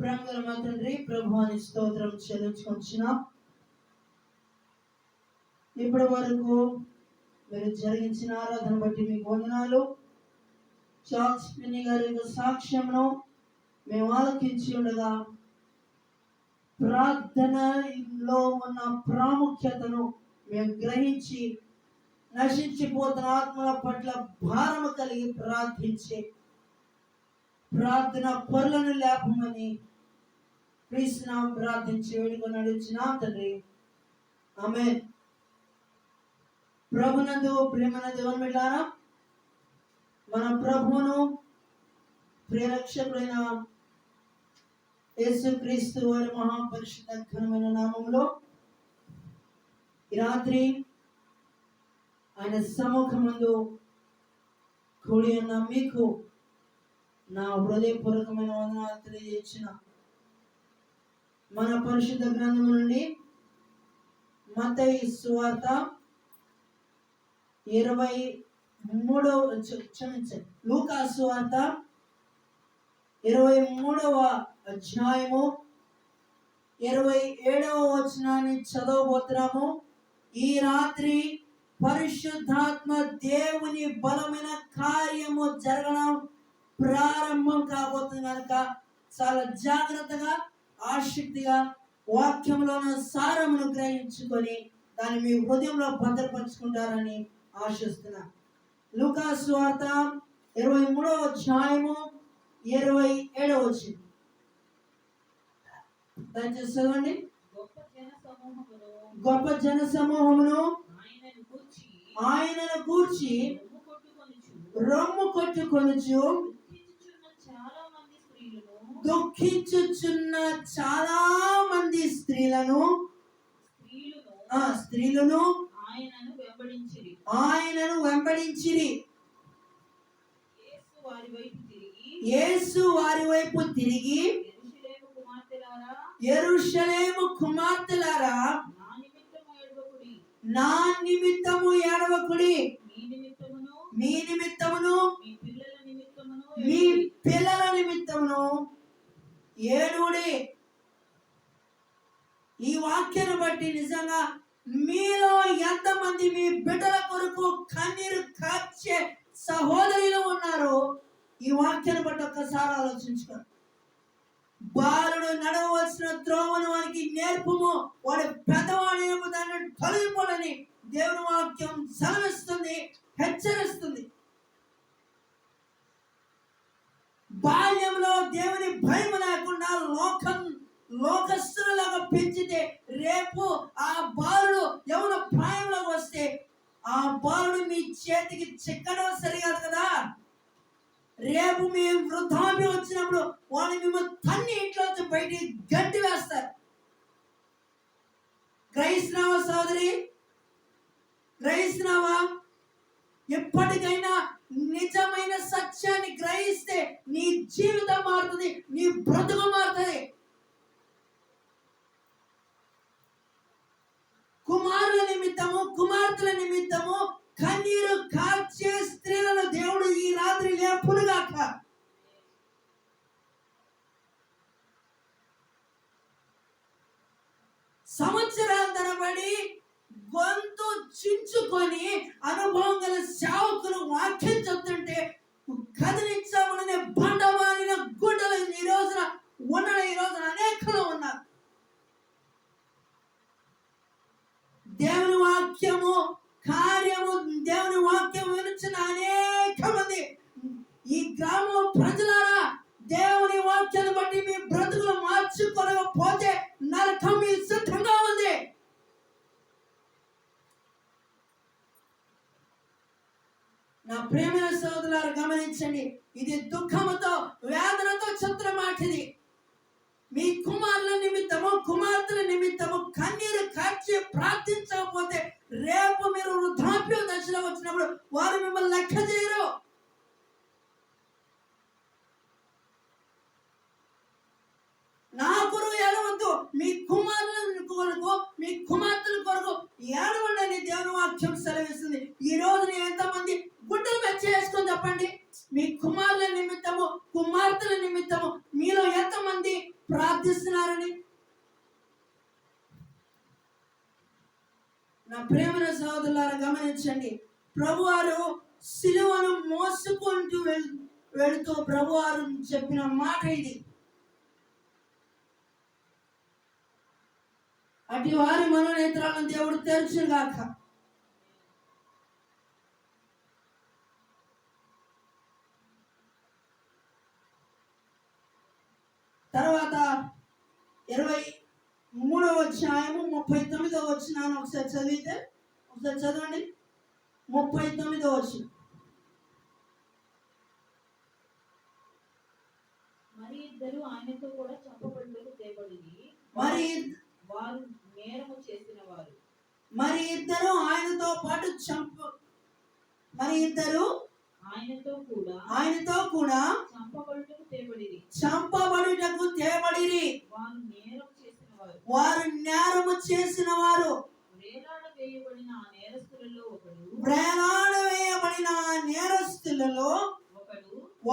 ప్రేమగల మా తండ్రి, ప్రభువాని స్తోత్రం చెల్లించుకొంచున్నాం. ఇప్పటి వరకు మీరు జరిగించిన ఆరాధన బట్టి మీకు వందనాలు. చార్ల్స్ పిన్ని గారి యొక్క సాక్ష్యంను మేము ఆలకించి ఉండగా ప్రార్థనలో ఉన్న ప్రాముఖ్యతను మేము గ్రహించి నశించిపోతున్న ఆత్మల పట్ల భారము కలిగి ప్రార్థించి ప్రార్థన పరులను లేపమని క్రీస్తునా ప్రార్థించి వేడుకొని నడుచున్నాం తండ్రి. ఆమేన్. ప్రభునందు ప్రేమన దేవుని బిడ్డలారా, మన ప్రభువును ప్రియరక్షకుడైన యేసుక్రీస్తు వారి మహాపరిశుద్ధ ఘనమైన నామములో ఈ రాత్రి ఆయన సముఖమందు కూడి ఉన్న మీకు నా హృదయపూర్వకమైన వందనాలు తెలియజేసిన మన పరిశుద్ధ గ్రంథము నుండి మత్తయి సువార్త 23 లూకా సువార్త 23వ అధ్యాయము 27వ వచనాన్ని చదవబోతున్నాము. ఈ రాత్రి పరిశుద్ధాత్మ దేవుని బలమైన కార్యము జరగడం ప్రారంభం కాబోతుంది కనుక చాలా జాగ్రత్తగా ఆసక్తిగా వాక్యంలోని సారమును గ్రహించుకొని దాన్ని మీ హృదయంలో భద్రపరుచుకుంటారని ఆశిస్తున్నా. లూకా సువార్త 23వ అధ్యాయము 27వ వచనం దయచేసి చదవండి. గొప్ప జన సమూహమును ఆయనను గూర్చి రొమ్ము కొట్టుకొనుచు దుఃఖించుచున్న చాలా మంది స్త్రీలను ఆయనను వెంబడించిరి. యేసు వారి వైపు తిరిగి యెరూషలేము కుమార్తెలారా, నా నిమిత్తము ఏడవకుడి, మీ నిమిత్తమును మీ పిల్లల నిమిత్తమును ఏడుడి. ఈ వాక్యాన్ని బట్టి నిజంగా మీలో ఎంతమంది మీ బిడ్డల కొరకు కన్నీరు కార్చే సహోదరులు ఉన్నారో ఈ వాక్యాన్ని బట్టి ఒక్కసారి ఆలోచించుకోండి. బాలుడు నడవలసిన త్రోవను వారికి నేర్పుము, వాడు పెద్దవాడేమో దాన్ని తొలగిపోడని దేవుని వాక్యం సెలవిస్తుంది, హెచ్చరిస్తుంది. బాల్యంలో దేవుని భయం లేకుండా లోకస్తులాగా పెంచితే రేపు ఆ బాలుడు యవ్వన ప్రాయంలోకి వస్తే ఆ బాలుడు మీ చేతికి చిక్కడం సరికాదు కదా. రేపు మీ వృద్ధాప్యం వచ్చినప్పుడు వాళ్ళు మిమ్మల్ని తన్ని ఇంట్లో బయటికి గంటి వేస్తారు. గ్రహిస్తున్నావా సోదరి? గ్రహిస్తున్నావా? ఎప్పటికైనా నిజమైన సత్యాన్ని గ్రహిస్తే నీ జీవితం మారుతుంది, నీ బ్రతుకు మారుతుంది. కుమారుల నిమిత్తము కుమార్తెల నిమిత్తము కన్నీరు కార్చే స్త్రీలను దేవుడు ఈ రాత్రి లేపునుగాక. సంవత్సరాల తరబడి గొంతు చించుకొని అనుభవం గల సేవకులు వాక్యం చెప్తుంటే కదిలించామనే బండమారిన గుడ్డలు ఈ రోజున అనేకలు ఉన్నారు. దేవుని వాక్యము కార్యము, దేవుని వాక్యం వినిచిన అనేక మంది ఈ గ్రామం ప్రజలారా, దేవుని వాక్యాన్ని బట్టి మీ బ్రతుకులు మార్చుకోలేకపోతే నరకం మీ సిద్ధంగా ఉంది. నా ప్రేమైన సోదరులారా గమనించండి, ఇది దుఃఖముతో వేదనతో చెప్తున్న మాట. ఇది మీ కుమారుల నిమిత్తము కుమార్తెల నిమిత్తము కన్నీరు కార్చి ప్రార్థించకపోతే రేపు మీరు వృద్ధాప్య దశలో వచ్చినప్పుడు వారు మిమ్మల్ని లెక్క చేయరు. నా కొరకు ఏడవద్దు, మీ కుమారుల కొరకు మీ కుమార్తెల కొరకు ఏడవండి అని దేవుని వాక్యం సెలవిస్తుంది. ఈ రోజు ఎంతమంది గుడ్డలు మెచ్చేసుకొని చెప్పండి. మీ కుమారుల నిమిత్తము కుమార్తెల నిమిత్తము మీలో ఎంతమంది ప్రార్థిస్తున్నారని. నా ప్రేమల సహోదరులారా గమనించండి, ప్రభువారు సిలువను మోసుకుంటూ వెళుతూ ప్రభువారు చెప్పిన మాట ఇది. అటు వారి మనోనేత్రాలను దేవుడు తెరచుగాక. తర్వాత 23వ అధ్యాయము 39వ వచనాన్ని ఒకసారి చదవండి. 39వ వచనం. మరి ఇద్దరు ఆయనతో కూడా చంపబడుటకు తేబడిరి. మరి వారు నేరము చేసిన వారు. మరి ఇద్దరు ఆయనతో పాటు మరి ఇద్దరు ఆయనతో కూడా చంపబడుటకు తేబడిరి. వారు నేరము చేసిన వారు. వేలాడవేయబడిన ఆ నేరస్తులలో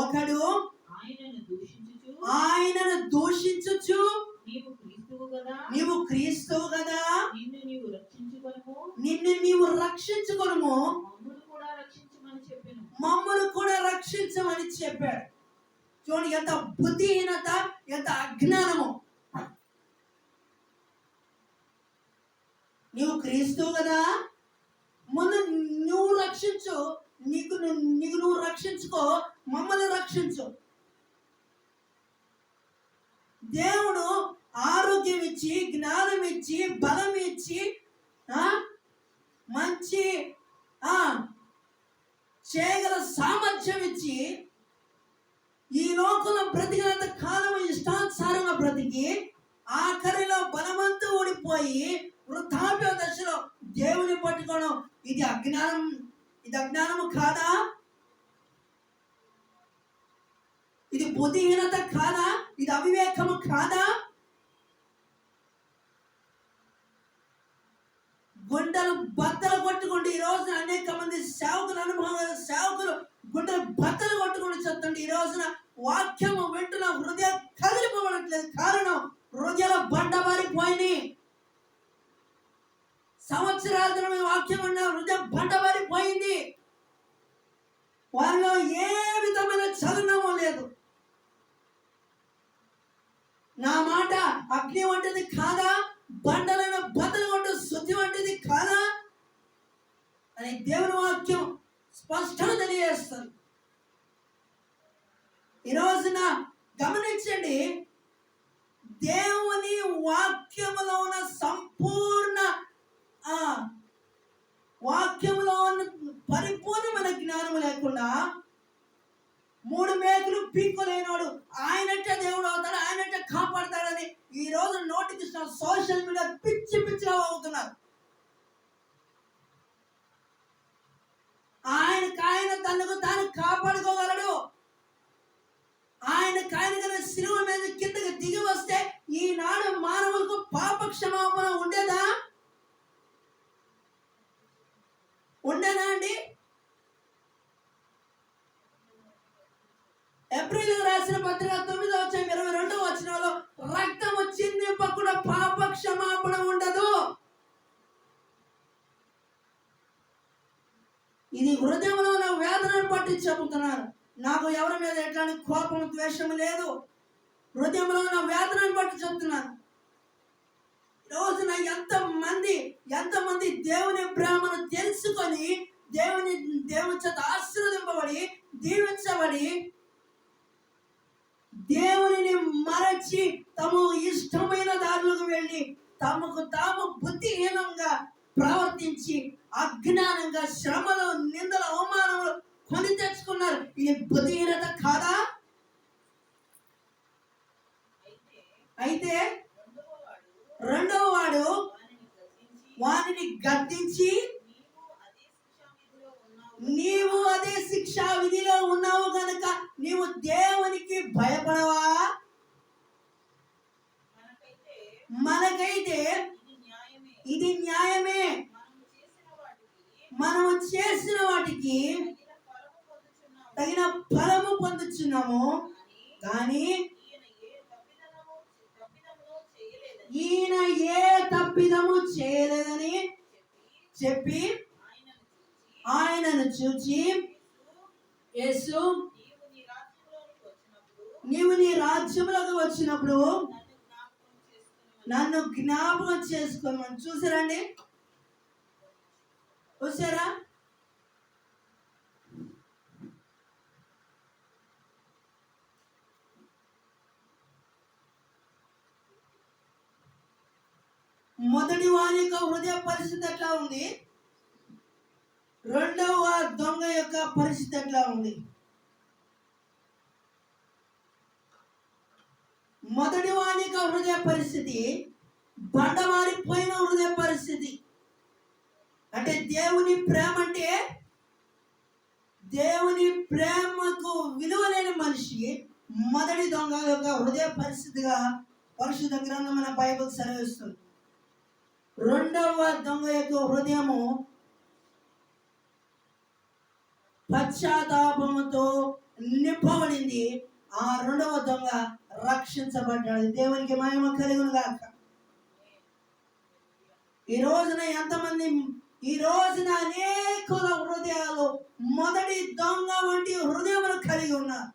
ఒకడు ఆయనను దూషించుచు నీవు క్రీస్తువు కదా, నిన్ను నీవు రక్షించుకొనుము, మమ్మల్ని కూడా రక్షించమని చెప్పాడు. చూడండి ఎంత బుద్ధిహీనత, ఎంత అజ్ఞానము. నీవు క్రీస్తువు కదా, ముందు నువ్వు రక్షించు, నీకు నువ్వు రక్షించుకో, మమ్మల్ని రక్షించు. దేవుడు ఆరోగ్యం ఇచ్చి, జ్ఞానం ఇచ్చి, బలం ఇచ్చి, మంచి చేయగల సామర్థ్యం ఇచ్చి, ఈ లోకంలో బ్రతికినంత కాలం ఇష్టానుసారంగా బ్రతికి ఆఖరిలో బలవంతు ఓడిపోయి వృద్ధాప్య దశలో దేవుని పట్టుకోవడం ఇది అజ్ఞానము కాదా? ఇది బుద్ధిహీనత కాదా? ఇది అవివేకము కాదా? గుండెలు బద్దలు కొట్టుకుంటూ ఈ రోజున అనేక మంది సేవకులు గుండెలు బద్దలు కొట్టుకుంటూ చెప్తుంటే ఈ రోజున వాక్యము వింటున్న హృదయం కదిలిపోవట్లేదు. కారణం హృదయాల బండబారిపోయినాయి. సంవత్సరాల క్రితం వాక్యం ఉన్న హృదయం బండబారిపోయింది. వారిలో ఏ విధమైన చలనము లేదు. నా మాట అగ్ని వంటిది కాదా, బండలను బద్దలు కొట్టు శుద్ధి వంటిది కాదా అని దేవుని వాక్యం స్పష్టంగా తెలియజేస్తుంది. ఈ రోజున గమనించండి, దేవుని వాక్యములో ఉన్న సంపూర్ణ వాక్యములో ఉన్న పరిపూర్ణమైన జ్ఞానము లేకుండా 3 మేకులు పీక్కోలేనోడు ఆయనట్టే దేవుడు అవుతాడు, ఆయనట్టే కాపాడతాడని ఈ రోజు నోటికి సోషల్ మీడియా పిచ్చిగా అవుతున్నారు. ఆయన తనకు తాను కాపాడుకోగలడు. ఆయన శిలువ మీద కిందకి దిగి వస్తే ఈనాడు మానవులకు పాప క్షమాపణ ఉండేదా అండి? ఏప్రిల్ రాసిన పత్రిక 9వ అధ్యాయం 22వ వచనంలో రక్తము చిందింపకుండా పాప క్షమాపణ ఉండదు. ఇది హృదయంలో ఉన్న వేదనను బట్టి చెబుతున్నాను. నాకు ఎవరి మీద ఎట్లాంటి కోపం ద్వేషం లేదు. హృదయంలో ఉన్న వేదనను బట్టి చెప్తున్నాను. రోజున ఎంతమంది దేవుని ప్రేమను తెలుసుకొని దేవుని చేత ఆశీర్వదింపబడి దీవించబడి దేవుని మరచి తమ ఇష్టమైన దారులకు వెళ్ళి తమకు తాము బుద్ధిహీనంగా ప్రవర్తించి అజ్ఞానంగా శ్రమలు, నిందలు, అవమానములు కొని తెచ్చుకున్నారు. ఇది బుద్ధిహీనత కాదా? అయితే రెండవ వాడు వారిని గద్దించి, నీవు అదే శిక్షా విధిలో ఉన్నావు కనుక నీవు దేవునికి భయపడవా? మనకైతే ఇది న్యాయమే. మనము చేసిన వాటికి తగిన ఫలము పొందుచున్నాము. కానీ ఈయన ఏ తప్పిదము చేయలేదని చెప్పి ఆయనను చూచి యేసు నీవు నీ రాజ్యంలోకి వచ్చినప్పుడు నన్ను జ్ఞాపకం చేసుకోమని. చూసారండి, చూసారా? మొదటి వారి యొక్క హృదయ పరిస్థితి ఎట్లా ఉంది, రెండవ దొంగ యొక్క పరిస్థితి ఎట్లా ఉంది? మొదటి వారి యొక్క హృదయ పరిస్థితి బండవారిపోయిన హృదయ పరిస్థితి. అంటే దేవుని ప్రేమ అంటే దేవుని ప్రేమకు విలువలేని మనిషి మొదటి దొంగ యొక్క హృదయ పరిస్థితిగా పరిశుద్ధ గ్రంథం మన బైబిల్ సెలవిస్తుంది. రెండవ దొంగ యొక్క హృదయము పశ్చాత్తాపముతో నింపబడింది. ఆ రెండవ దొంగ రక్షించబడ్డాడు. దేవునికి మహిమ కలుగును గాక. ఈ రోజున ఎంతమంది, ఈ రోజున అనేకుల హృదయాలు మొదటి దొంగ వంటి హృదయములు కలిగి ఉన్నారు.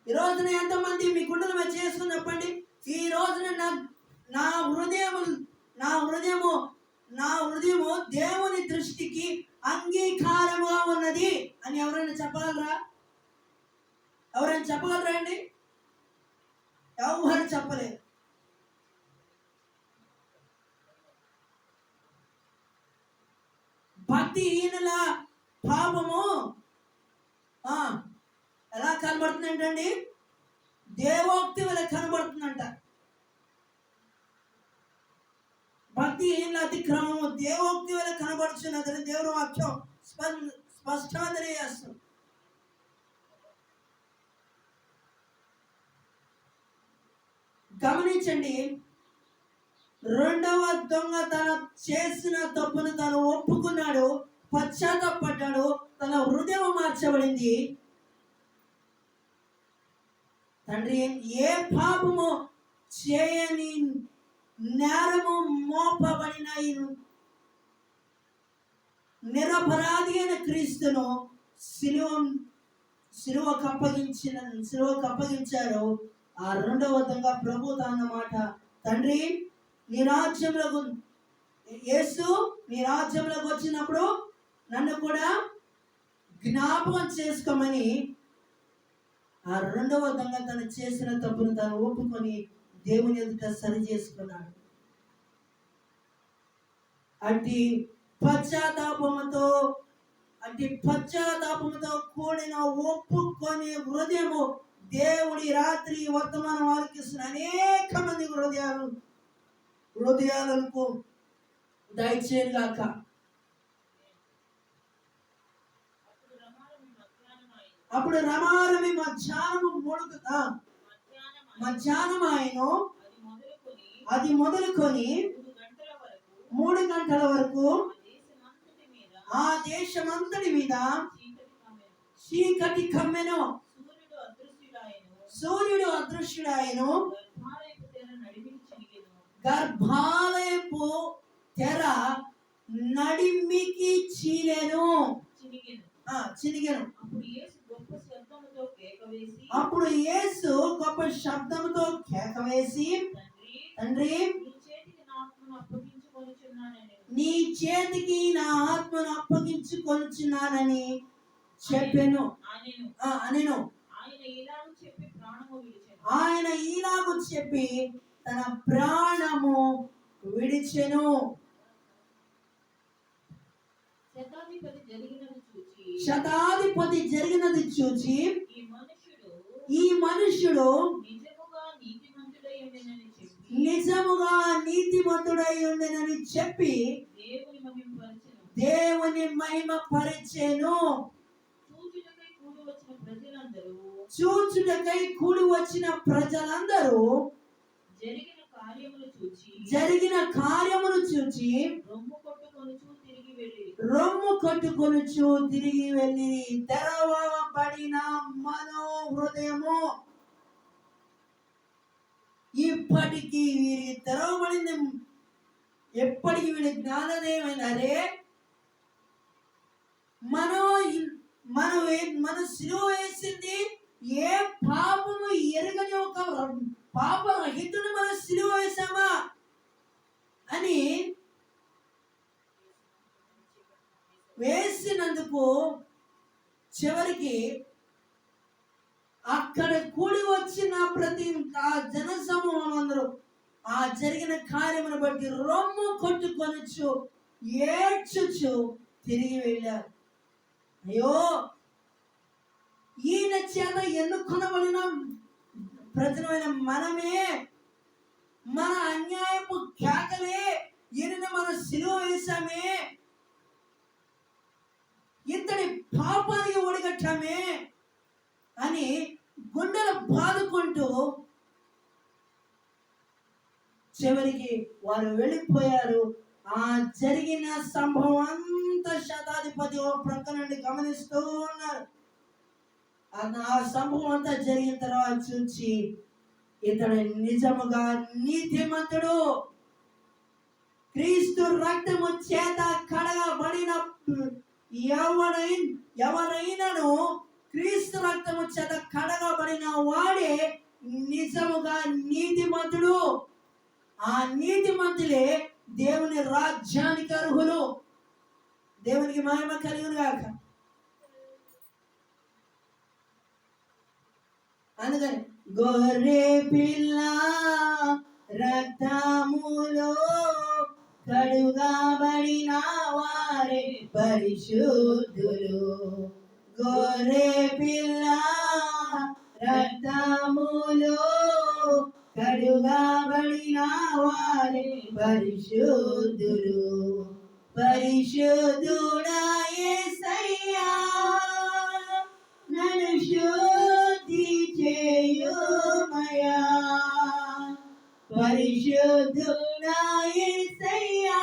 ఈ రోజున ఎంతమంది మీ గుండెల మీద చేసుకుని చెప్పండి, ఈ రోజున నా హృదయము దేవుని దృష్టికి అంగీకారముగా ఉన్నది అని ఎవరైనా చెప్పగలరా? ఎవరైనా చెప్పగలరా అండి? ఎవరు చెప్పలేరు. భక్తిహీనుల పాపము ఎలా కనబడుతుంది ఏంటండి? దేవోక్తి వల్ల కనబడుతుందంట. భక్తిహీనుల అతిక్రమము దేవోక్తి వల్ల కనబడుతున్నదని దేవుని వాక్యం స్పష్టంగా తెలియజేస్తుంది. గమనించండి, రెండవ దొంగ తన చేసిన తప్పును తను ఒప్పుకున్నాడు, పశ్చాత్తాపడ్డాడు, తన హృదయం మార్చబడింది. తండ్రి, ఏ పాపము చేయని నేరము మోపబడిన నిరపరాధి అయిన క్రీస్తును సిలువకు అప్పగించారు. ఆ రెండవ దొంగ ప్రభు అన్నమాట, తండ్రి నీ రాజ్యంలోకి యేసు నీ రాజ్యంలోకి వచ్చినప్పుడు నన్ను కూడా జ్ఞాపకం చేసుకోమని ఆ రెండవ దొంగ తను చేసిన తప్పును తను ఒప్పుకొని దేవుని ఎదుట సరి చేసుకున్నాడు. అట్టి పశ్చాత్తాపముతో కూడిన ఒప్పుకొని హృదయము దేవుడి రాత్రి వర్తమానం ఆలకిస్తున్న అనేక మంది హృదయాలకు దయచేయగాక. అప్పుడు రమారమి మధ్యాహ్నం ఆయన అది మొదలుకొని 3 గంటల వరకు ఆ దేశమంతటి మీద చీకటి కమ్మెను. సూర్యుడు అదృశ్యుడాయను, గర్భాలయపు తెర నడిమికి చినిగెను. అప్పుడు యేసు గొప్ప శబ్దంతో కేక వేసి, తండ్రి నీ చేతికి నా ఆత్మను అప్పగించుకొనుచున్నానని చెప్పెను అనెను. ఆయన ఇలాగు చెప్పి తన ప్రాణము విడిచెను. శతాధిపతి జరిగినది చూచి ఈ మనుష్యుడు నిజముగా నీతిమంతుడై ఉండెనని చెప్పి దేవుని మహిమ పరిచెను. చూచుటకై కూడి వచ్చిన ప్రజలందరూ జరిగిన కార్యములు చూచి రొమ్ము కొట్టుకొనుచు తిరిగి వెళ్ళి తెరవబడిన మనోహృదయము ఇప్పటికీ వీరికి తెరవబడింది. ఎప్పటికి వీడి జ్ఞానోదయమైనారే మన సిలువ వేసింది ఏ పాపము ఎరగని ఒక పాపరహితుడు మన సిలువ వేసామా అని వేసినందుకు చివరికి అక్కడ కూడి వచ్చిన ప్రతి ఆ జన సమూహం అందరూ ఆ జరిగిన కార్యమును బట్టి రొమ్ము కొట్టుకొనొచ్చు ఏడ్చుచు తిరిగి వెళ్ళారు. అయ్యో, ఈయన చేత ఎన్నుకొనబడిన ప్రజలమైన మనమే మన అన్యాయపు కేకలే ఈయన మన సిలువ వేశామే, ఇంతటి పాపానికి ఒడిగట్టామే అని గుండెలు బాదుకుంటూ చివరికి వారు వెళ్ళిపోయారు. ఆ జరిగిన సంభవం అంతా శతాధిపతి ఓ ప్రక్క నుండి గమనిస్తూ ఉన్నారు. ఆ సంభవం అంతా జరిగిన తర్వాత చూచి ఇతడు నిజముగా నీతిమంతుడు, క్రీస్తు రక్తము చేత కడగబడిన ఎవరైనాను క్రీస్తు రక్తము చేత కడగబడిన వాడే నిజముగా నీతిమంతుడు. ఆ నీతిమంతులే దేవుని రాజ్యానికి అర్హులు. దేవునికి మహిమ కలుగును గాక. అందుకని గొర్రె పిల్ల రక్తములో కడుగబడిన వారే పరిశుద్ధులు. గొర్రె పిల్ల రక్తములో కడుగబడిన వారే పరిశుద్ధులు. పరిశుద్ధుడా యేసయ్యా, నన్ను శుద్ధి చేయుమయ్యా. పరిశుద్ధుడా యేసయ్యా,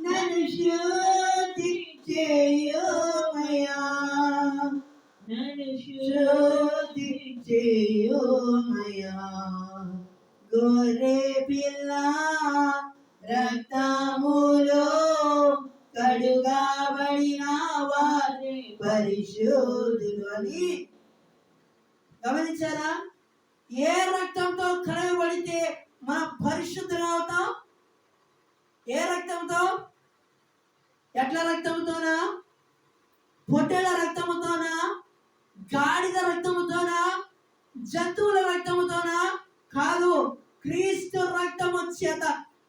నన్ను శుద్ధి చేయుమయ్యా. నన్ను శుద్ధి చేయుమయ్యా. గొర్రె పిల్ల రక్తములో కడుగబడిన వారే పరిశుద్ధులు అని గమనించారా? ఏ రక్తంతో కడగబడితే మనం పరిశుద్ధులు అవుతాం? ఏ రక్తంతో? ఎట్ల రక్తంతోనా? పొట్టేళ్ల రక్తముతోనా? గాడిద రక్తముతోనా? జంతువుల రక్తముతోనా? కాదు. క్రీస్తు రక్తము చేత,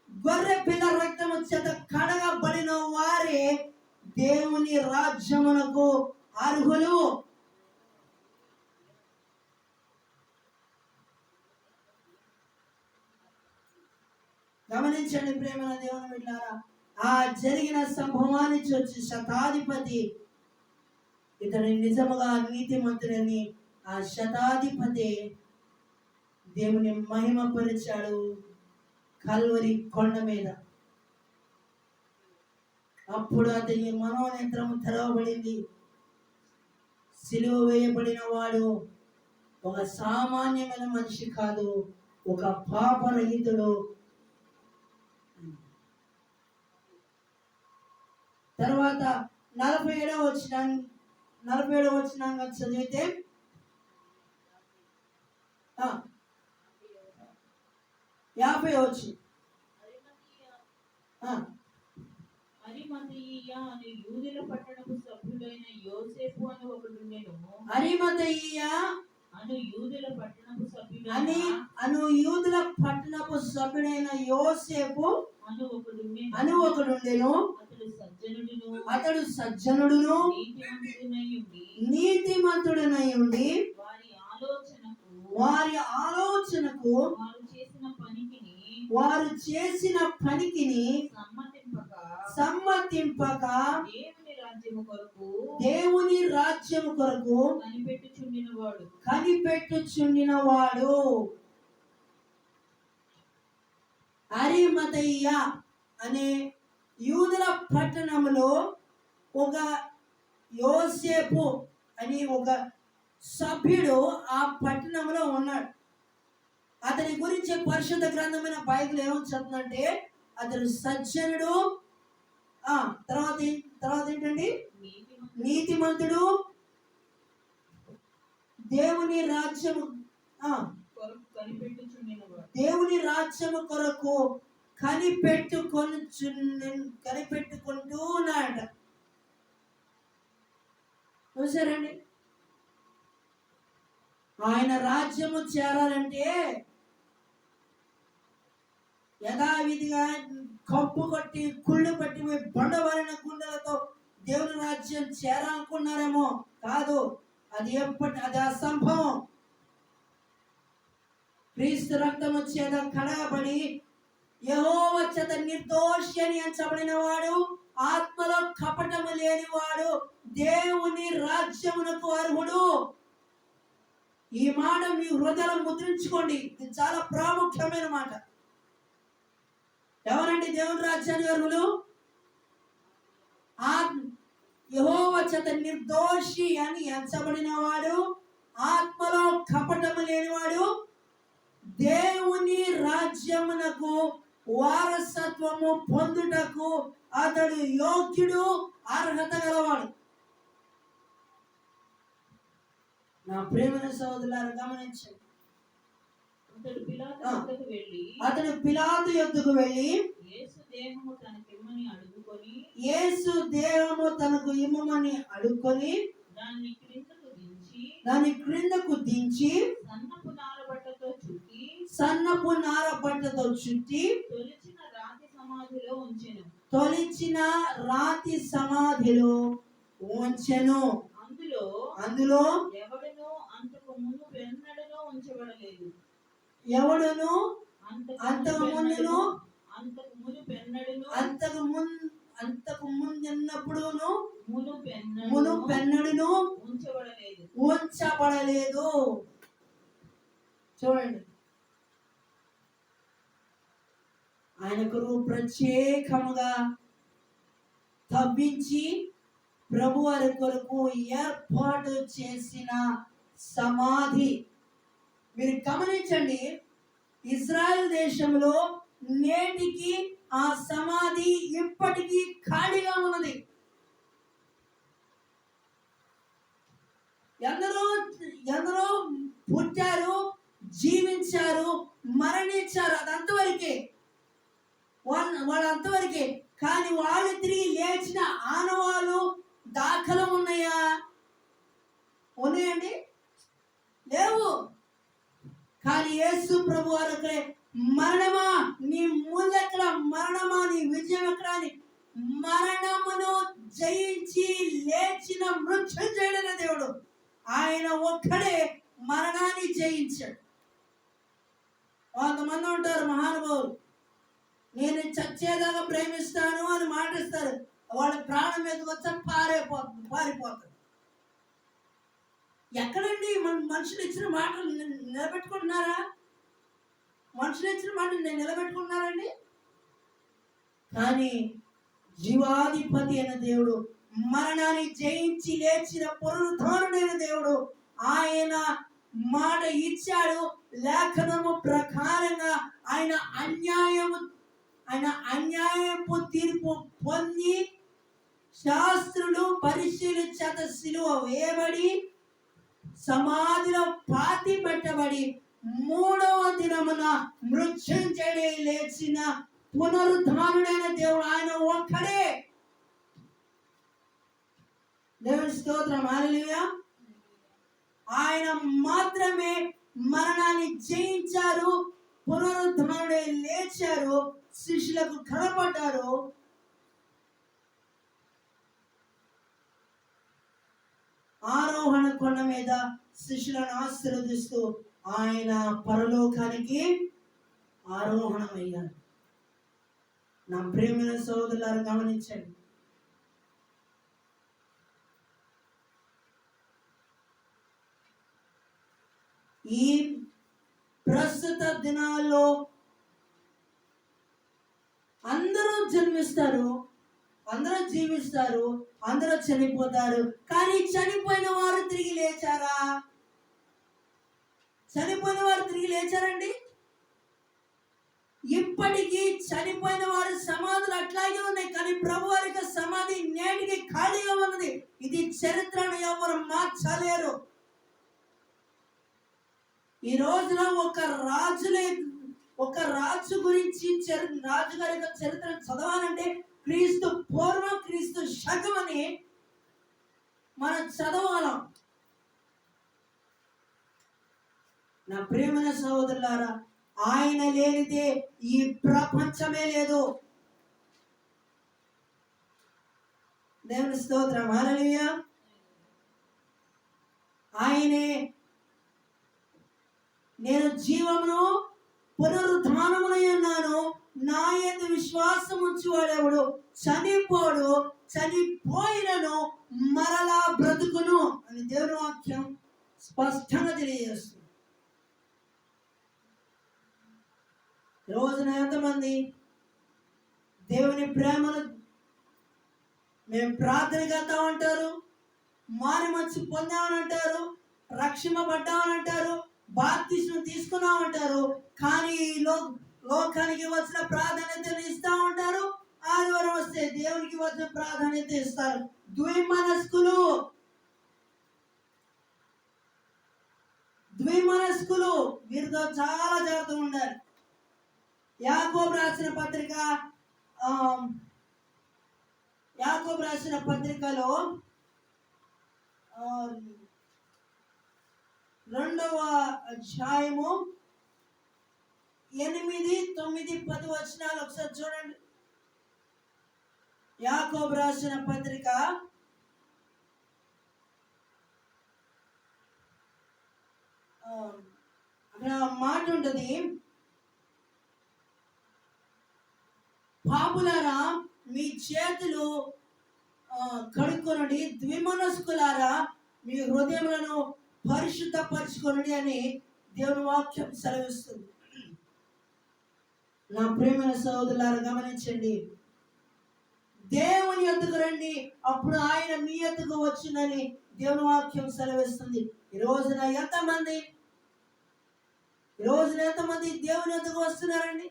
గొర్రె పిల్ల రక్తము చేత కడగబడిన వారే దేవుని రాజ్యమునకు అర్హులు. గమనించండి ప్రేమల దేవుని బిడ్డలారా, ఆ జరిగిన సంభవాన్ని చూసి శతాధిపతి ఇతని నిజముగా నీతిమంతుడని ఆ శతాధిపతి దేవుని మహిమపరిచాడు కల్వరి కొండ మీద. అప్పుడు అతని మనోనేత్రము తెరవబడింది. సిలువ వేయబడిన వాడు ఒక సామాన్యమైన మనిషి కాదు, ఒక పాపరహితుడు. తర్వాత 47వ వచనం చదివితే అరిమతయియ అను యూదుల పట్టణపు సభ్యుడైన యోసేపు అని ఒకడుండెను. అరిమతయియ అను యూదుల పట్టణపు సభ్యుడైన యోసేపు అను ఒకడుండెను. అతడు సజ్జనుడును నీతిమంతుడనై ఉండి వారి ఆలోచనకు వారు చేసిన పనికిని సమ్మతింపక దేవుని రాజ్యము కొరకు కనిపెట్టుచుండినవాడు. అరిమతయ్య అనే యూదుల పట్టణంలో ఒక యోసేపు అని ఒక సభ్యుడు ఆ పట్టణంలో ఉన్నాడు. అతని గురించి పరిశుద్ధ గ్రంథమైన బైబిల్ ఏమని చెప్తుందంటే అతడు సజ్జనుడు, తర్వాత తర్వాత ఏంటండి, నీతిమంతుడు, దేవుని రాజ్యము దేవుని రాజ్యము కొరకు కనిపెట్టుకుంటూ ఉన్నాడట. చూసారండి, ఆయన రాజ్యము చేరాలంటే యథావిధిగా కప్పు కొట్టి కుళ్ళు పట్టి బండవారిన గుండెలతో దేవుని రాజ్యం చేరాలనుకున్నారేమో, కాదు. అది అసంభవం. క్రీస్తు రక్తము చేత కడగబడి యెహోవా చేత నిర్దోషి అని ఎంచబడిన వాడు, ఆత్మలో కపటము లేనివాడు దేవుని రాజ్యమునకు అర్హుడు. ఈ మాట మీ హృదయాలను ముద్రించుకోండి. ఇది చాలా ప్రాముఖ్యమైన మాట. ఎవరండి దేవుని రాజ్యానికి అర్హులు? యెహోవా చేత నిర్దోషి అని ఎంచబడిన వాడు, ఆత్మలో కపటము లేనివాడు, దేవుని రాజ్యమునకు వారసత్వము పొందుటకు అతడు యోగ్యుడు, అర్హత గలవాడు. నా ప్రేమైన సహోదరులారా గమనించండి. అతడు పిలాతు యొద్దకు వెళ్ళి యేసు దేహము తనకు ఇమ్మని అడుక్కొని దాన్ని క్రిందకు దించి సన్నపు నార బట్టతో చుట్టి తొలిచిన రాతి సమాధిలో ఉంచెను. అందులో ఎవడును అంతకు ముందున్నప్పుడును మునుపెన్నడును ఉంచబడలేదు. చూడండి, ఆయనకు ప్రత్యేకముగా తవ్వించి ప్రభు వారి కొరకు ఏర్పాటు చేసిన సమాధి. మీరు గమనించండి, ఇజ్రాయెల్ దేశంలో నేటికి ఆ సమాధి ఇప్పటికీ ఖాళీగా ఉన్నది. ఎందరో పుట్టారు, జీవించారు, మరణించారు. అదంతవరకే, వాళ్ళంతవరకే. కానీ వాళ్ళు తిరిగి లేచిన ఆనవాళ్ళు దాఖలు ఉన్నాయండి? లేవు. కానీ యేసు ప్రభు వారు అక్కడే మరణమా నీ ముందెక్కడ, మరణమా నీ విజయం ఎక్కడ అని మరణమును జయించి లేచిన మృత్యుంజయుడైన దేవుడు ఆయన ఒక్కడే మరణాన్ని జయించాడు. కొంతమంది ఉంటారు మహానుభావులు, నేను చచ్చేదాకా ప్రేమిస్తాను అని మాటిస్తారు. వాళ్ళ ప్రాణం మీద వచ్చి పారిపోతారు. ఎక్కడండి మనుషులు ఇచ్చిన మాటలు నిలబెట్టుకుంటున్నారా? మనుషులు ఇచ్చిన మాటలు నిలబెట్టుకుంటున్నారండి? కానీ జీవాధిపతి అయిన దేవుడు, మరణాన్ని జయించి లేచిన పునరుద్ధానుడైన దేవుడు, ఆయన మాట ఇచ్చాడు. లేఖనము ప్రకారంగా ఆయన అన్యాయపు తీర్పు పొంది శాస్త్రులు పరిశీలించేత సిలువ వేయబడి సమాధిలో పాతి పెట్టబడి 3వ దినమున మృత్యుంజయుడై లేచిన పునరుద్ధానుడైన దేవుడు ఆయన ఒక్కడే. దేవుని స్తోత్రం, హల్లెలూయా. ఆయన మాత్రమే మరణాన్ని జయించారు, పునరుద్ధానుడై లేచారు, శిష్యులకు కనపడ్డారు. ఆరోహణ కొండ మీద శిష్యులను ఆశీర్వదిస్తూ ఆయన పరలోకానికి ఆరోహణమయ్యారు. నా ప్రియమైన సోదరులారా గమనించండి, ఈ ప్రస్తుత దినాల్లో అందరూ జన్మిస్తారు, అందరూ జీవిస్తారు, అందరూ చనిపోతారు. కానీ చనిపోయిన వారు తిరిగి లేచారా? చనిపోయిన వారు తిరిగి లేచారండి? ఇప్పటికీ చనిపోయిన వారి సమాధులు అట్లాగే ఉన్నాయి, కానీ ప్రభు వారి యొక్క సమాధి నేటికి ఖాళీగా ఉన్నది. ఇది చరిత్రను ఎవరు మార్చలేరు. ఈ రోజున ఒక రాజు గురించి రాజుగారి యొక్క చరిత్రను చదవాలంటే క్రీస్తు పూర్వం క్రీస్తు శకం అని మనం చదవాలం. నా ప్రియమైన సహోదరులారా, ఆయన లేనిదే ఈ ప్రపంచమే లేదు. దేవుని స్తోత్రం, హల్లెలూయా. ఆయనే నేను జీవమును పునరుద్ధానమునై ఉన్నాను, నా యందు విశ్వాసం ఉంచువాడెవడు చనిపోడు, చనిపోయినను మరలా బ్రతుకును అని దేవుని వాక్యం స్పష్టంగా తెలియజేస్తుంది. రోజున ఎంతమంది దేవుని ప్రేమను మేము ప్రార్థనకి వెళ్తామంటారు, మారుమనసు పొందామని అంటారు, రక్షింపబడ్డామని అంటారు, బాప్తిస్మం తీసుకున్నామంటారు, కానీ లోకానికి వచ్చిన ప్రాధాన్యతను ఇస్తా ఉంటారు. ఆదివారం వస్తే దేవునికి వచ్చిన ప్రాధాన్యత ఇస్తారు. ద్విమనస్కులు వీరితో చాలా జాగ్రత్తగా ఉండాలి. యాకోబు రాసిన పత్రికలో 2వ అధ్యాయము 8, 9, 10 వచనాలు ఒకసారి చూడండి. యాకోబు రాసిన పత్రిక అక్కడ మాట ఉంటుంది, పాపులారా మీ చేతులు కడుక్కొనండి, ద్విమనస్కులారా మీ హృదయములను పరిశుద్ధపరచుకొనండి అని దేవుని వాక్యం సెలవిస్తుంది. నా ప్రియమైన సహోదరులారా గమనించండి, దేవుని యొద్దకు రండి, అప్పుడు ఆయన మీ యొద్దకు వచ్చునని దేవుని వాక్యం సెలవిస్తుంది. ఈ రోజున ఎంతమంది దేవుని యొద్దకు వస్తున్నారండి?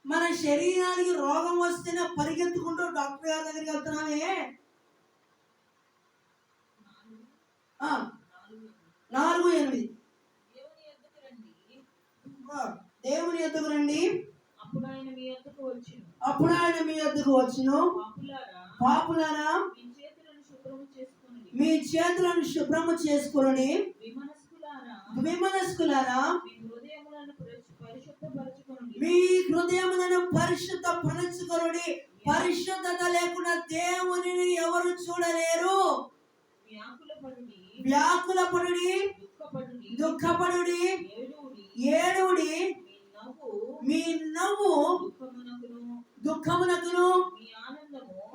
మన శరీరానికి రోగం వస్తేనే పరిగెత్తుకుంటూ డాక్టర్ గారి దగ్గరికి వెళ్తున్నామే. 4:8 దేవుని యొద్దకు రండి, అప్పుడు ఆయన మీ యొద్దకు వచ్చును. పాపులారా మీ చేతులను శుభ్రము చేసుకొనుడి, ద్విమనస్కులారా మీ హృదయములను పరిశుద్ధపరచుకొనుడి. పరిశుద్ధత లేకుండా దేవునిని ఎవరు చూడలేరు. వ్యాకులపడుడి, దుఃఖపడుడి, ఏడుడి, మీ నవ్వు దుఃఖమునకును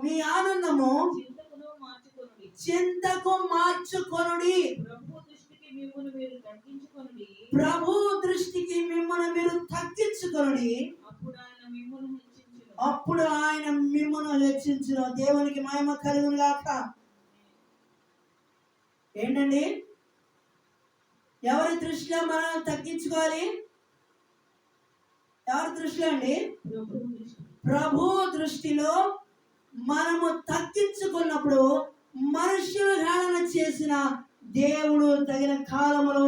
మీ ఆనందము చింతకు మార్చుకొనుడి. ప్రభు దృష్టికి మిమ్మల్ని మీరు తగ్గించుకొనుడి, అప్పుడు ఆయన మిమ్మల్ని హెచ్చించును. దేవునికి మహిమ కలుగును గాక. ఏంటండి, ఎవరి దృష్టిలో మనం తగ్గించుకోవాలి? ఎవరి దృష్టిలో అండి? ప్రభు దృష్టిలో మనము తగ్గించుకున్నప్పుడు మనుషులు హేళన చేసిన దేవుడు తగిన కాలంలో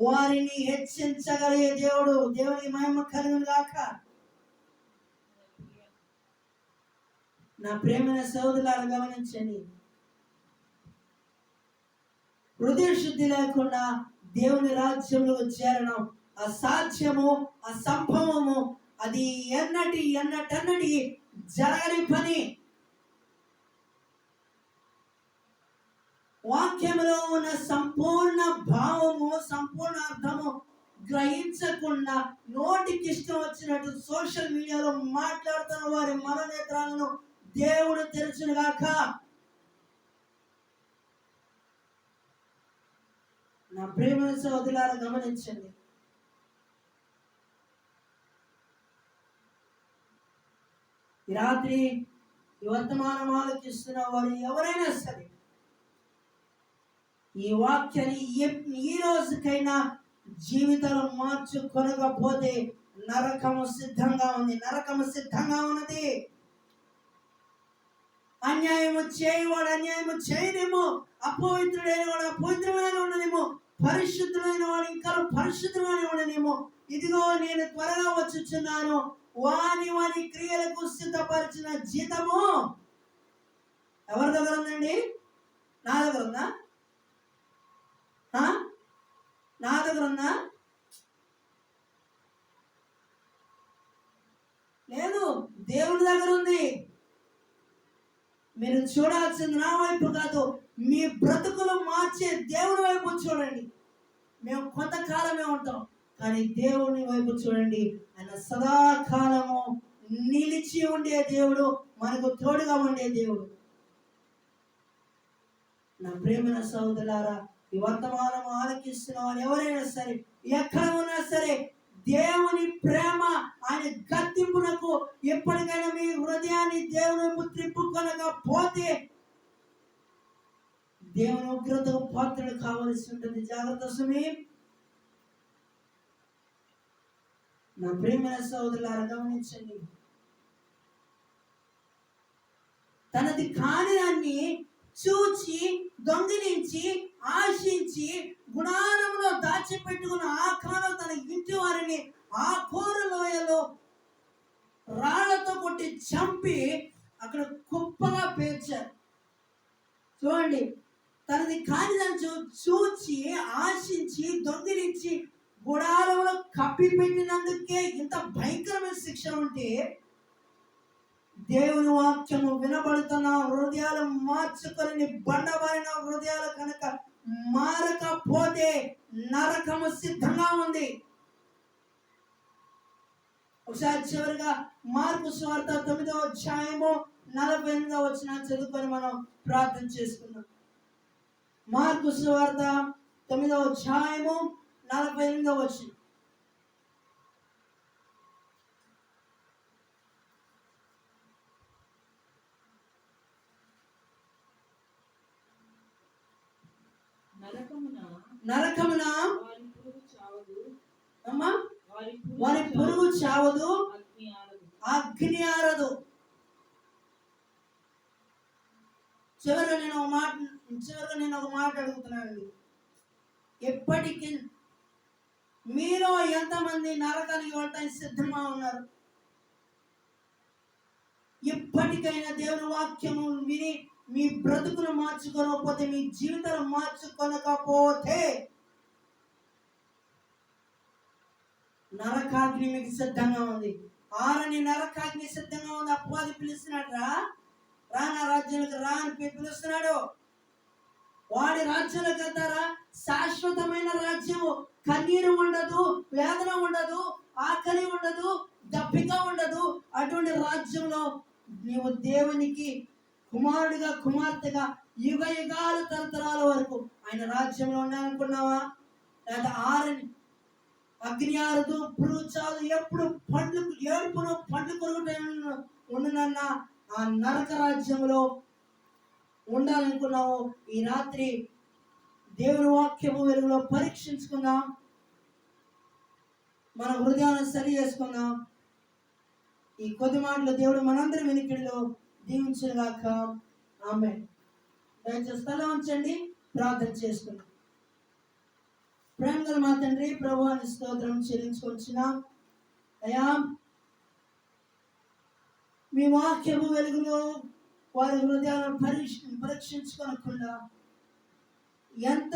వారిని హెచ్చించగలిగే దేవుడు. దేవునికి మహిమ కలుగును గాక. నా ప్రియమైన సోదరులారా గమనించండి, హృదయ శుద్ధి లేకుండా దేవుని రాజ్యంలో చేరడం అసాధ్యము, అసంభవము. అది ఎన్నటి జరగని పని. వాక్యంలో ఉన్న సంపూర్ణ భావము, సంపూర్ణ అర్థము గ్రహించకుండా నోటికి ఇష్టం వచ్చినట్టు సోషల్ మీడియాలో మాట్లాడుతున్న వారి మనోనేత్రాలను దేవుడు తెరచును గాక. నా ప్రియమైన సోదరులారా గమనించండి, ఈ రాత్రి ఈ వర్తమానం ఆలోచిస్తున్న వారు ఎవరైనా సరే ఈ వాక్యాన్ని ఈ రోజుకైనా జీవితంలో మార్చుకొనకపోతే నరకము సిద్ధంగా ఉంది. నరకము సిద్ధంగా ఉన్నది. అన్యాయము చేయవాడు అన్యాయము చేయనేమో, అపవిత్రుడైన వాడు అపవిత్రమైన ఉండనేమో, పరిశుద్ధుడైన వాడు ఇంకా పరిశుద్ధమైన ఉండనేమో. ఇదిగో నేను త్వరగా వచ్చుచున్నాను, వాని వాని క్రియలకు సిద్ధపరిచిన జీతము ఎవరి దగ్గర ఉందండి? నా దగ్గర ఉందా? నా దగ్గర ఉందా? లేదు, దేవుని దగ్గర ఉంది. మీరు చూడాల్సింది నా వైపు కాదు, మీ బ్రతుకులు మార్చే దేవుని వైపు చూడండి. మేము కొంతకాలమే ఉంటాం, కానీ దేవుని వైపు చూడండి. ఆయన సదాకాలము నిలిచి ఉండే దేవుడు, మనకు తోడుగా ఉండే దేవుడు. నా ప్రేమైన సహోదరులారా, ఈ వర్తమానం ఆలకిస్తున్న వారు ఎవరైనా సరే, ఎక్కడ ఉన్నా సరే, దేవుని ప్రేమ ఆయన గద్దింపునకు ఎప్పటికైనా మీ హృదయాన్ని దేవుని వైపు త్రిప్పుకొనకపోతే దేవుని ఉగ్రతకు పాత్రలు కావలసి ఉంటుంది. జాగ్రత్త సుమి. నా ప్రేమైన సహోదరులారా, గమనించండి. తనది కాని దాన్ని చూచి దొంగిలించి ఆశించి గుణారంలో దాచిపెట్టుకున్న ఆకారం తన ఇంటి వారిని ఆ కోర లోయలో రాళ్లతో కొట్టి చంపి అక్కడ కుప్పగా పేర్చారు. చూడండి, తనది కాని దాన్ని చూచి ఆశించి దొంగిలించి గుడారంలో కప్పి పెట్టినందుకే ఇంత భయంకరమైన శిక్ష ఉంటే, దేవుని వాక్యము వినబడుతున్న హృదయాలు మార్చుకొని బండబారిన హృదయాలు కనుక మారకపోతే నరకము సిద్ధంగా ఉంది. ఒకసారి చివరిగా మార్కు సువార్త 9వ అధ్యాయము 48వ వచనం చదువుకొని మనం ప్రార్థన చేసుకుందాం. మార్కు సువార్త 9వ అధ్యాయము 48వ వచనం. నరకమున వారి పురుగు చావదు, అగ్ని ఆరదు. చివరిగా నేను ఒక మాట అడుగుతున్నానండి. ఎప్పటికీ మీలో ఎంతమంది నరకానికి వెళ్ళటానికి సిద్ధంగా ఉన్నారు? ఎప్పటికైనా దేవుని వాక్యము విని మీ బ్రతుకును మార్చుకోకపోతే, మీ జీవితాలు మార్చుకోనకపోతే నరకాగ్ని మీకు సిద్ధంగా ఉంది. ఆరని నరకాగ్ని సిద్ధంగా ఉంది. అపవాది పిలుస్తున్నాడు, రా నా రాజ్యానికి రా అని పిలుస్తున్నాడు. వాడి రాజ్యాలకు వెళ్తారా? శాశ్వతమైన రాజ్యము. కన్నీరు ఉండదు, వేదన ఉండదు, ఆకలి ఉండదు, దప్పిక ఉండదు. అటువంటి రాజ్యంలో నీవు దేవునికి కుమారుడిగా కుమార్తెగా యుగ యుగాలు తరతరాల వరకు ఆయన రాజ్యంలో ఉండాలనుకున్నావా? లేదా ఆరని అగ్ని ఆరదు, పురుగు చాలు, ఎప్పుడు పండ్లు ఏడుపును పండ్లు కొరుకుట ఉండనన్న ఆ నరక రాజ్యంలో ఉండాలనుకున్నావు? ఈ రాత్రి దేవుని వాక్యము వెలుగులో పరీక్షించుకుందాం, మన హృదయాన్ని సరి చేసుకుందాం. ఈ కొద్ది మాటలు దేవుడు మనందరి వెనుకడిలో దీవించుగాక. ఆమేన్. దయచేసి తల ఉంచండి, ప్రార్థన చేసుకుందాం. ప్రేమగల మా తండ్రి, ప్రభువాని స్తోత్రం చెల్లించుకొచ్చినాం. అయ్యా, మీ వాక్యము వెలుగులో వారి హృదయాలను పరీక్షించుకోనకుండా ఎంత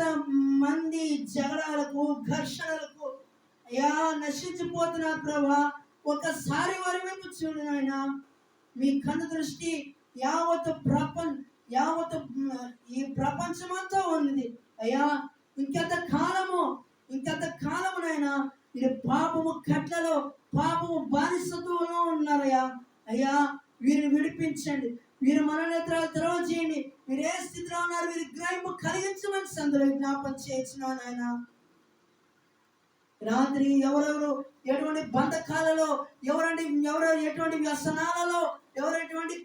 మంది జగడాలకు ఘర్షణలకు అయ్యా నశించిపోతున్నారు ప్రభా. ఒకసారి వారి వైపు చూడండి నాయన. మీ కన్ను దృష్టి యావత్ ఈ ప్రపంచమంతా ఉంది అయ్యా. ఇంకెంత కాలము నాయన మీరు పాపము కట్లలో, పాపము బానిసత్వంలో ఉన్నారయ్యా. అయ్యా, వీరిని విడిపించండి, వీరు మననేత్రాలు తెరవ చేయండి. మీరు ఏ స్థితిలో ఉన్నారు వీరి గ్రహింపు కలిగించమని సందులో జ్ఞాపం చేయించిన నాయన. రాత్రి ఎవరెవరు ఎటువంటి బంధకాలలో, ఎవరు ఎటువంటి వ్యసనాలలో, ఎవరు ఎటువంటి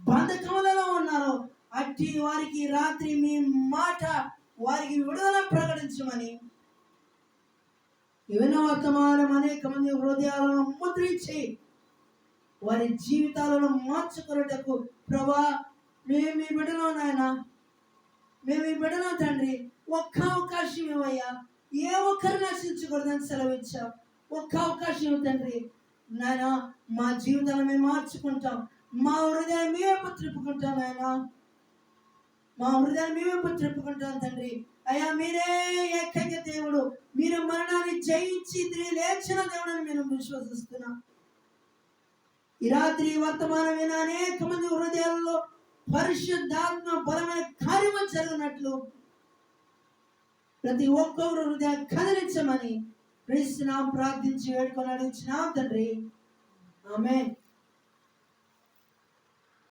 బంధకములలో ఉన్నారో అట్టి వారికి రాత్రి మీ మాట వారికి విడుదల ప్రకటించమని ఈ విన్న వర్తమానం అనేక మంది హృదయాలను ముద్రించి వారి జీవితాలను మార్చుకున్నటకు ప్రభా మేము మీ బిడ్డలో నాయన, మేము ఈ బిడ్డలో తండ్రి ఒక్క అవకాశం ఇవ్వయ్యా, ఏ ఒక్కరు నశించకూడదని సెలవిచ్చాం. ఒక్క అవకాశం ఇవ్వు తండ్రి నాయన, మా జీవితాలను మేము మార్చుకుంటాం, మా హృదయాన్ని మీ వైపు త్రిప్పుకుంటాం నాయన, మా హృదయాన్ని మీ వైపు త్రిప్పుకుంటాం తండ్రి. అయ్యా మీరే ఏకైక దేవుడు, మీరు మరణాన్ని జయించి తిరిగి లేచిన దేవుడని మేము విశ్వసిస్తున్నాం. ఈ రాత్రి వర్తమానమైన అనేక మంది హృదయాల్లో పరిశుద్ధాత్మ బలమైన కార్యము జరిగినట్లు ప్రతి ఒక్కరు హృదయం కదిలించమని క్రీస్తునామమున ప్రార్థించి వేడుకొని అడుగుచున్నాం తండ్రి. ఆమేన్.